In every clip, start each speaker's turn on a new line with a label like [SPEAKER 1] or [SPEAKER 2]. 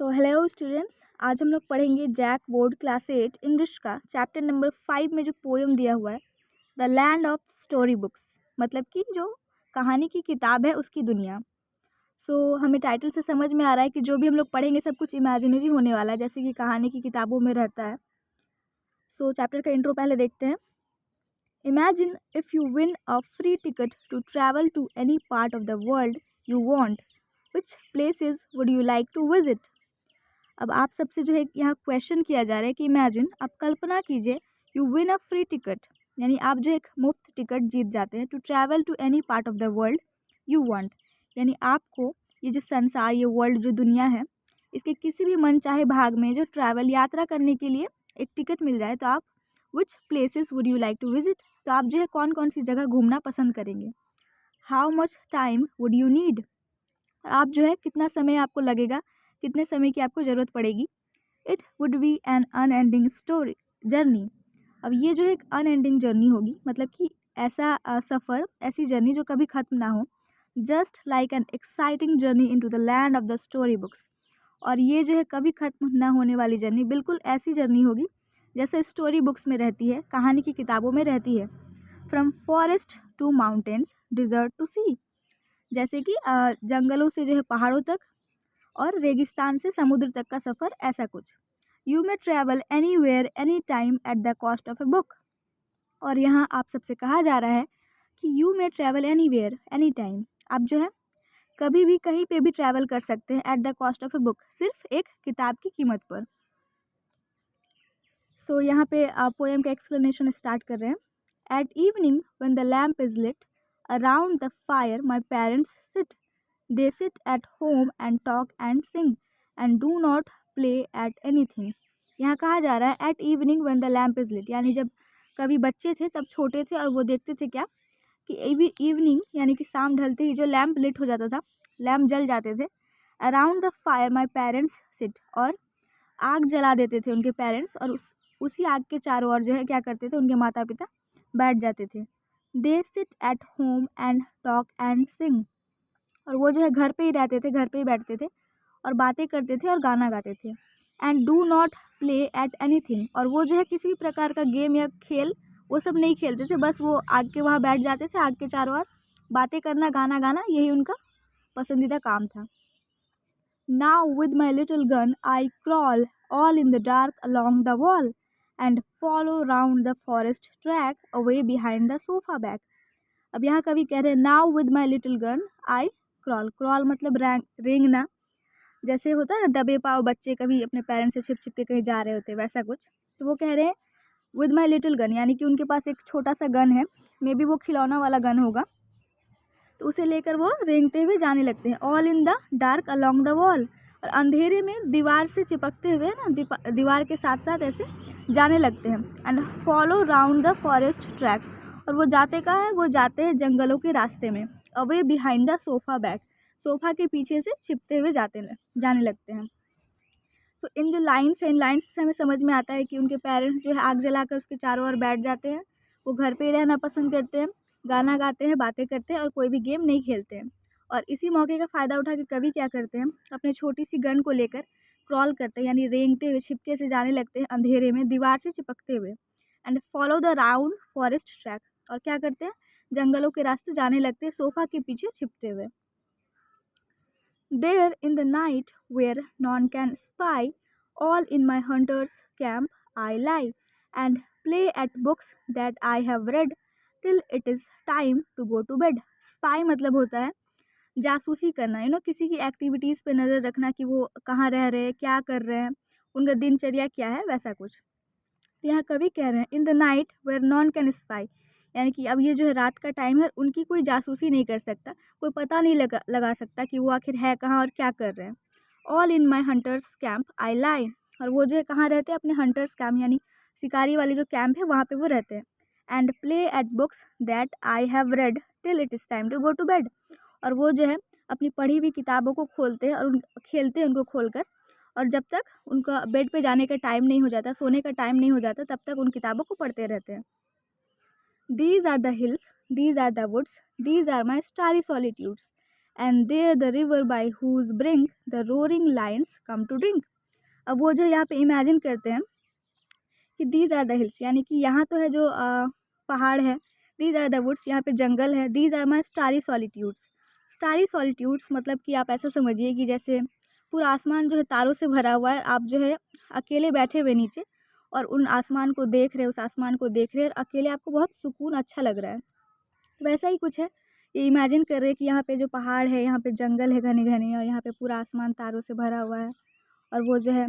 [SPEAKER 1] So hello students, आज हम लोग पढ़ेंगे जैक बोर्ड क्लास 8 इंग्लिश का चैप्टर नंबर 5 में जो पोएम दिया हुआ है the land of story books, मतलब कि जो कहानी की किताब है उसकी दुनिया। हमें टाइटल से समझ में आ रहा है कि जो भी हम लोग पढ़ेंगे सब कुछ इमेजिनरी होने वाला है, जैसे कि कहानी की किताबों में रहता है। चैप्टर का इंट्रो पहले देखते हैं। Imagine if you win a free ticket to travel to any part of the world you want, which places would you like to visit. अब आप सबसे जो है यहाँ क्वेश्चन किया जा रहा है कि इमेजिन, आप कल्पना कीजिए, you win a free ticket, यानी आप जो एक मुफ्त टिकट जीत जाते हैं, to travel to any part of the world you want, यानी आपको ये जो संसार, ये वर्ल्ड, जो दुनिया है, इसके किसी भी मन चाहे भाग में जो ट्रैवल यात्रा करने के लिए एक टिकट मिल जाए, तो आप which places would you like to visit, तो आप जो है कौन कौन सी जगह घूमना पसंद करेंगे। How much time would you need, आप जो है कितना समय आपको लगेगा, कितने समय की आपको ज़रूरत पड़ेगी। It would be an unending story journey, अब ये जो एक अनएंडिंग जर्नी होगी, मतलब कि ऐसा सफ़र, ऐसी जर्नी जो कभी ख़त्म ना हो। Just like an exciting journey into the land of the story books, और ये जो है कभी ख़त्म ना होने वाली जर्नी बिल्कुल ऐसी जर्नी होगी जैसे स्टोरी बुक्स में रहती है, कहानी की किताबों में रहती है। From forest to mountains, desert to sea, जैसे कि जंगलों से जो है पहाड़ों तक और रेगिस्तान से समुद्र तक का सफ़र, ऐसा कुछ। You may travel anywhere any time at the cost of a book, और यहाँ आप सबसे कहा जा रहा है कि you may travel anywhere any time, आप जो है कभी भी कहीं पे भी ट्रैवल कर सकते हैं, eight the cost of a book, सिर्फ एक किताब की कीमत पर। यहाँ पे आप पोएम का एक्सप्लेनेशन स्टार्ट कर रहे हैं। At evening when the lamp is lit around the fire my parents sit, they sit at home and talk and sing and do not play at anything. यहाँ कहा जा रहा है at evening when the lamp is lit, यानी जब कभी बच्चे थे, तब छोटे थे, और वो देखते थे क्या कि इवनिंग यानी कि शाम ढलते ही जो लैम्प लिट हो जाता था, लैम्प जल जाते थे। Around the fire my parents sit, और आग जला देते थे उनके पेरेंट्स, और उसी आग के चारों ओर जो है क्या करते थे, उनके माता पिता बैठ जाते थे। दे sit at home and talk and सिंग, और वो जो है घर पे ही रहते थे, घर पे ही बैठते थे और बातें करते थे और गाना गाते थे। And do not play at anything, और वो जो है किसी भी प्रकार का गेम या खेल वो सब नहीं खेलते थे, बस वो आग के वहाँ बैठ जाते थे, आग के चारों ओर बातें करना, गाना गाना, यही उनका पसंदीदा काम था। Now with my little gun I crawl all in the dark along the wall and follow round the forest track away behind the sofa back. अब यहाँ कवि कह रहे हैं now with my little gun I crawl, crawl मतलब रेंगना, जैसे होता है ना दबे पाव बच्चे कभी अपने पेरेंट्स से छिप छिप के कहीं जा रहे होते, वैसा कुछ। तो वो कह रहे हैं with my little gun, यानी कि उनके पास एक छोटा सा गन है, मे बी वो खिलौना वाला गन होगा, तो उसे लेकर वो रेंगते हुए जाने लगते हैं। All in the dark along the wall, और अंधेरे में दीवार से चिपकते हुए ना, दीवार के साथ साथ ऐसे जाने लगते हैं। And follow round the forest track, और वो जाते कहाँ है, वो जाते हैं जंगलों के रास्ते में। Away behind the sofa back, sofa के पीछे से छिपते हुए जाने लगते हैं। तो इन जो लाइन्स हैं, इन लाइन्स से हमें समझ में आता है कि उनके पेरेंट्स जो है आग जलाकर उसके चारों ओर बैठ जाते हैं, वो घर पे ही रहना पसंद करते हैं, गाना गाते हैं, बातें करते हैं और कोई भी गेम नहीं खेलते हैं। और इसी मौके का फ़ायदा उठा के कवि क्या करते हैं, अपने छोटी सी गन को लेकर क्रॉल करते हैं, यानी रेंगते हुए छिपके से जाने लगते हैं अंधेरे में, दीवार से चिपकते हुए। And follow the round forest track, और क्या करते हैं, जंगलों के रास्ते जाने लगते हैं, सोफ़ा के पीछे छिपते हुए। There in the night where none can spy, all in my hunter's camp I lie, and play at books that I have read till it is time to go to bed. Spy मतलब होता है जासूसी करना, किसी की activities पे नज़र रखना कि वो कहाँ रह रहे हैं, क्या कर रहे हैं, उनका दिनचर्या क्या है, वैसा कुछ। तो यहाँ कवि कह रहे हैं in the night where non can spy, यानी कि अब ये जो है रात का टाइम है, उनकी कोई जासूसी नहीं कर सकता, कोई पता नहीं लगा सकता कि वो आखिर है कहाँ और क्या कर रहे हैं। All in my hunter's camp I lie, और वो जो है कहाँ रहते हैं, अपने हंटर्स कैंप यानी शिकारी वाली जो कैंप है वहाँ पे वो रहते हैं। And play at books that I have read till it is time to go to bed, और वो जो है अपनी पढ़ी हुई किताबों को खोलते हैं और खेलते हैं उनको खोलकर, और जब तक उनका बेड पे जाने का टाइम नहीं हो जाता, सोने का टाइम नहीं हो जाता, तब तक उन किताबों को पढ़ते रहते हैं। These are the hills, these are the woods, these are my starry solitudes, and there the river by whose brink the roaring lions come to drink. अब वो जो यहाँ पे इमेजिन करते हैं कि दीज आर द हिल्स, यानी कि यहाँ तो है जो पहाड़ है, दीज आर द वुड्स, यहाँ पे जंगल है, these are my starry solitudes. Starry solitudes मतलब कि आप ऐसा समझिए कि जैसे पूरा आसमान जो है तारों से भरा हुआ है, आप जो है अकेले बैठे हुए नीचे और उन आसमान को देख रहे, उस आसमान को देख रहे और अकेले आपको बहुत सुकून अच्छा लग रहा है। तो वैसा ही कुछ है, ये इमेजिन कर रहे हैं कि यहाँ पे जो पहाड़ है, यहाँ पे जंगल है घने घने और यहाँ पे पूरा आसमान तारों से भरा हुआ है और वो जो है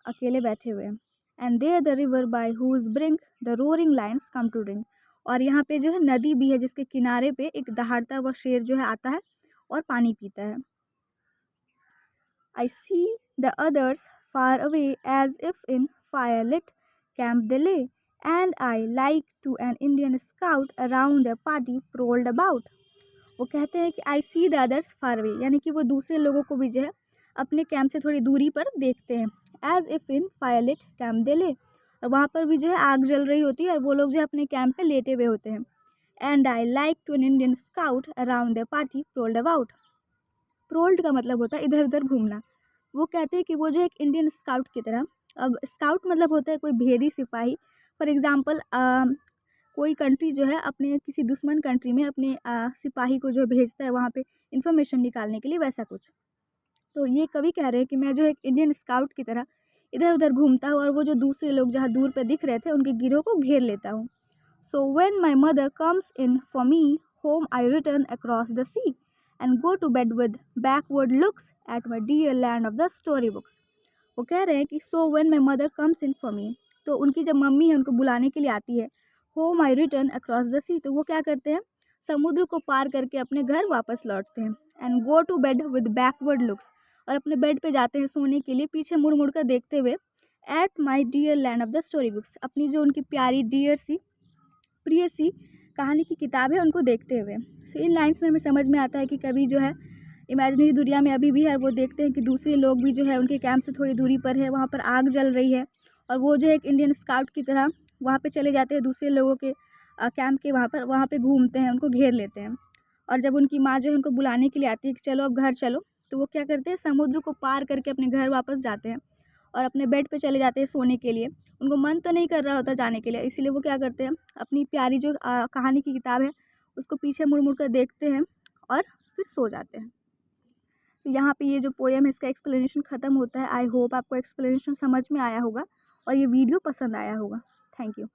[SPEAKER 1] अकेले बैठे हुए हैं। And there the river by whose brink the roaring lions come to drink. और यहाँ पे जो है नदी भी है जिसके किनारे पे एक दहाड़ता हुआ शेर जो है आता है और पानी पीता है। I see the others far away as if in firelit camp they lay, and I like to an Indian scout around their party prowled about। वो कहते हैं कि I see the others far away, यानी कि वो दूसरे लोगों को भी जो है अपने कैंप से थोड़ी दूरी पर देखते हैं। as if in firelit camp they lay, और वहाँ पर भी जो है आग जल रही होती है और वो लोग जो है अपने कैंप पे लेटे हुए होते हैं। and I like to an Indian scout around their party prowled about। प्रोल्ड का मतलब होता है इधर उधर घूमना। वो कहते हैं कि वो जो एक इंडियन स्काउट की तरह, अब स्काउट मतलब होता है कोई भेदी सिपाही। फॉर एग्ज़ाम्पल कोई कंट्री जो है अपने किसी दुश्मन कंट्री में अपने सिपाही को जो भेजता है वहाँ पे इंफॉर्मेशन निकालने के लिए, वैसा कुछ। तो ये कवि कह रहे हैं कि मैं जो एक इंडियन स्काउट की तरह इधर उधर घूमता हूँ और वो जो दूसरे लोग जहाँ दूर पर दिख रहे थे उनके गिरोह को घेर लेता हूँ। So when my mother comes in for me home I return across the sea and go to bed with backward looks at my dear land of the story books। वो कह रहे हैं कि so when my mother comes in for me, तो उनकी जब mummy है उनको बुलाने के लिए आती है, home I return across the sea, तो वो क्या करते हैं समुद्र को पार करके अपने घर वापस लौटते हैं। and go to bed with backward looks, और अपने बेड पे जाते हैं सोने के लिए पीछे मुड़ मुड़ कर देखते हुए at my dear land of the story books, अपनी जो उनकी प्यारी डियर सी प्रिय सी कहानी की किताब है उनको देखते हुए। तो इन लाइन्स में हमें समझ में आता है कि कभी जो है इमेजिनरी दुनिया में अभी भी है, वो देखते हैं कि दूसरे लोग भी जो है उनके कैंप से थोड़ी दूरी पर है, वहाँ पर आग जल रही है और वो जो है एक इंडियन स्काउट की तरह वहाँ पे चले जाते हैं दूसरे लोगों के कैंप के वहाँ पे घूमते हैं, उनको घेर लेते हैं। और जब उनकी माँ जो है उनको बुलाने के लिए आती है कि चलो अब घर चलो, तो वो क्या करते हैं समुद्र को पार करके अपने घर वापस जाते हैं और अपने बेड पे चले जाते हैं सोने के लिए। उनको मन तो नहीं कर रहा होता जाने के लिए, इसीलिए वो क्या करते हैं अपनी प्यारी जो कहानी की किताब है उसको पीछे मुड़ मुड़ कर देखते हैं और फिर सो जाते हैं। तो यहाँ पे ये जो पोएम है इसका एक्सप्लेनेशन ख़त्म होता है। आई होप आपको एक्सप्लेनेशन समझ में आया होगा और ये वीडियो पसंद आया होगा। Thank you.